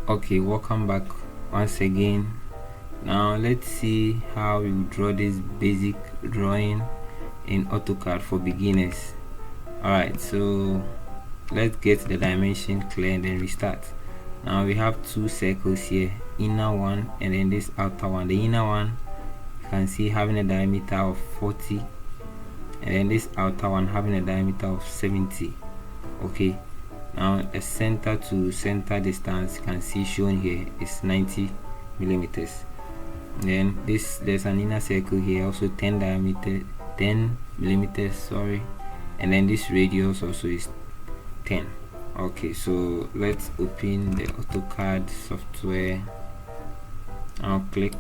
Okay, welcome back once again. Now let's see how you draw this basic drawing in AutoCAD for beginners. Alright, so let's get the dimension clear and then restart. Now we have two circles here, inner one and then this outer one. The inner one you can see having a diameter of 40 and then this outer one having a diameter of 70. Okay, now the center to center distance you can see shown here is 90 millimeters. And then there's an inner circle here, also 10 millimeters, sorry, and then this radius also is 10. Okay, so let's open the AutoCAD software. I'll click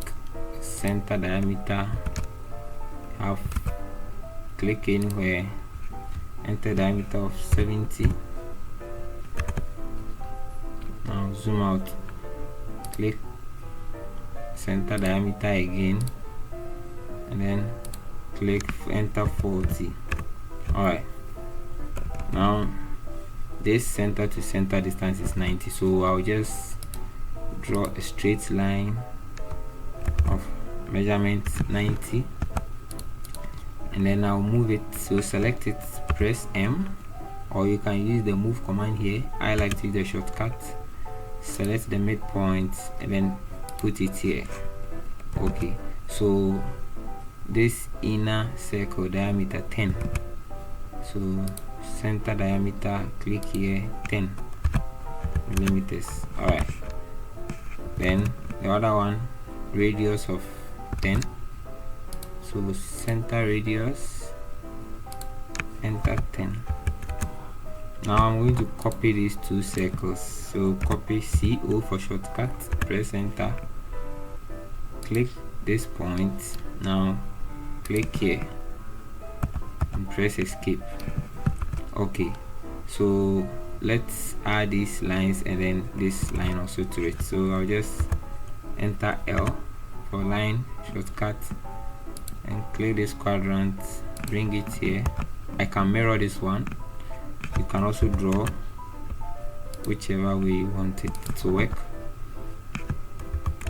center diameter, click anywhere, enter diameter of 70. Now zoom out, click center diameter again, and then click enter 40. Alright, now this center to center distance is 90, so I'll just draw a straight line of measurement 90 and then I'll move it. So select it, press M, or you can use the move command here. I like to use the shortcut. Select the midpoint and then put it here. Okay, so this inner circle diameter 10, so center diameter, click here, 10 millimeters. Alright, then the other one, radius of 10, so center radius, enter 10. Now I'm going to copy these two circles, so copy CO for shortcut, press enter, click this point, now click here and press escape. Okay, so let's add these lines and then this line also to it. So I'll just enter L for line shortcut and click this quadrant, bring it here. I can mirror this one. You can also draw whichever way you want it to work.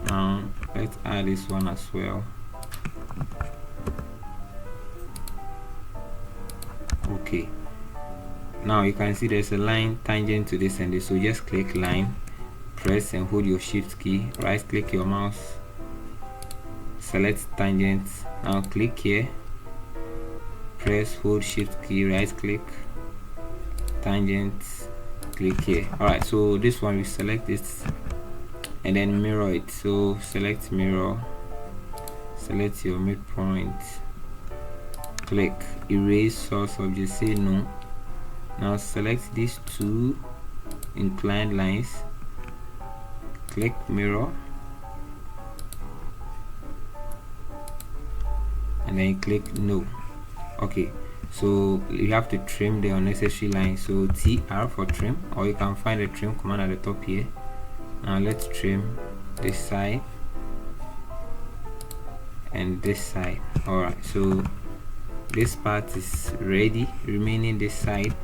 Now let's add this one as well. Okay, now you can see there's a line tangent to this and this, so just click line, press and hold your shift key, right click your mouse, select tangent. Now click here, press, hold shift key, right click, tangent, click here. Alright, so this one we select this and then mirror it. So select mirror, select your midpoint, click erase source object, say no. Now select these two inclined lines, click mirror and then click no. Okay, so you have to trim the unnecessary lines, so TR for trim, or you can find the trim command at the top here. Now let's trim this side and this side. Alright, so this part is ready, remaining this side.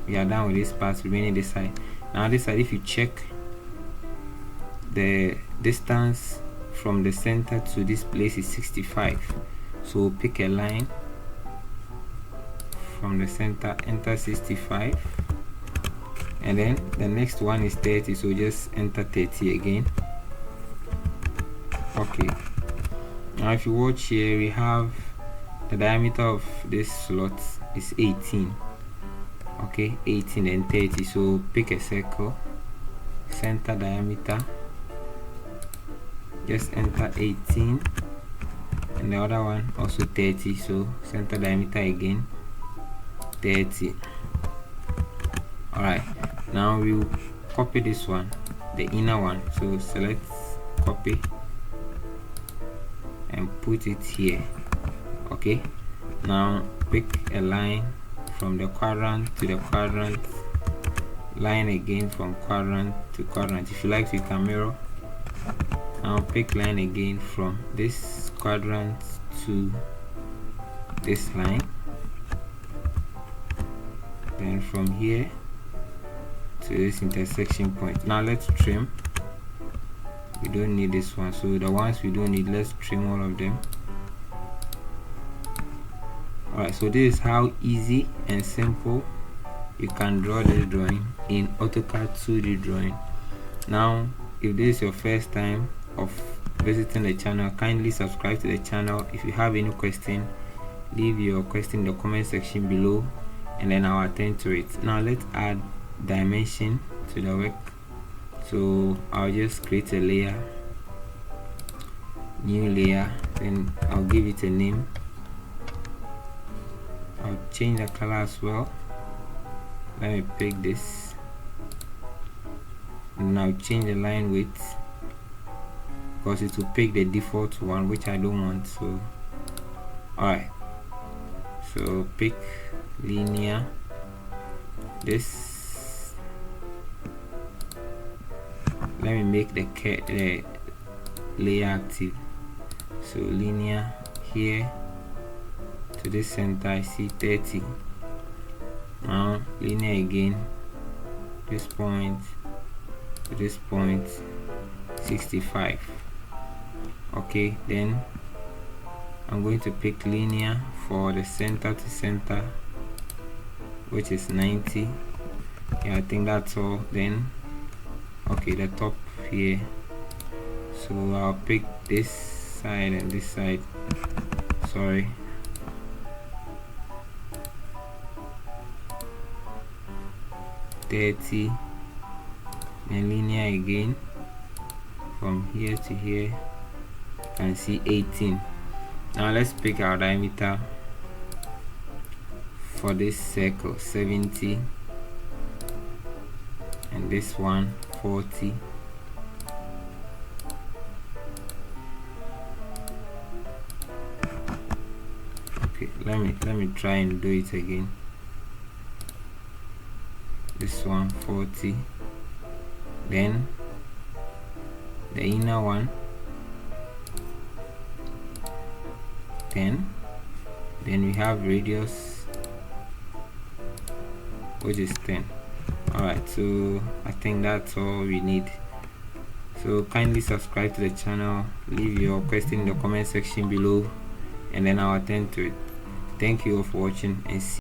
We are done with this part, remaining this side. Now this side, if you check the distance from the center to this place is 65, so pick a line from the center, enter 65, and then the next one is 30, so just enter 30 again. Okay, now if you watch here, we have the diameter of this slot is 18. Okay, 18 and 30, so pick a circle, center diameter, just enter 18, and the other one also 30, so center diameter again 30. Alright, now we'll copy this one, the inner one, so select copy and put it here. Okay, now pick a line from the quadrant to the quadrant, line again from quadrant to quadrant. If you like, you can mirror. Now pick line again from this quadrant to this line, then from here to this intersection point. Now let's trim We don't need this one, so the ones we don't need, let's trim all of them. Alright, so this is how easy and simple you can draw this drawing in AutoCAD 2D drawing. Now, if this is your first time of visiting the channel, kindly subscribe to the channel. If you have any question, leave your question in the comment section below and then I'll attend to it. Now let's add dimension to the work. So I'll just create a layer, new layer, then I'll give it a name. I'll change the color as well. Let me pick this, and now change the line width because it will pick the default one, which I don't want. So alright, so pick linear, this, let me make the layer active. So linear here to this center, I see 30. Now linear again, this point to this point, 65. Okay, then I'm going to pick linear for the center to center, which is 90. Yeah, I think that's all. Then okay, the top here, so I'll pick this side and this side, sorry, .30, and linear again from here to here, you can see 18. Now let's pick our diameter for this circle, 70, and this one 40. Okay, let me try and do it again. This one 40, then the inner one 10, then we have radius, which is 10. Alright, so I think that's all we need. So kindly subscribe to the channel, leave your question in the comment section below, and then I'll attend to it. Thank you all for watching, and see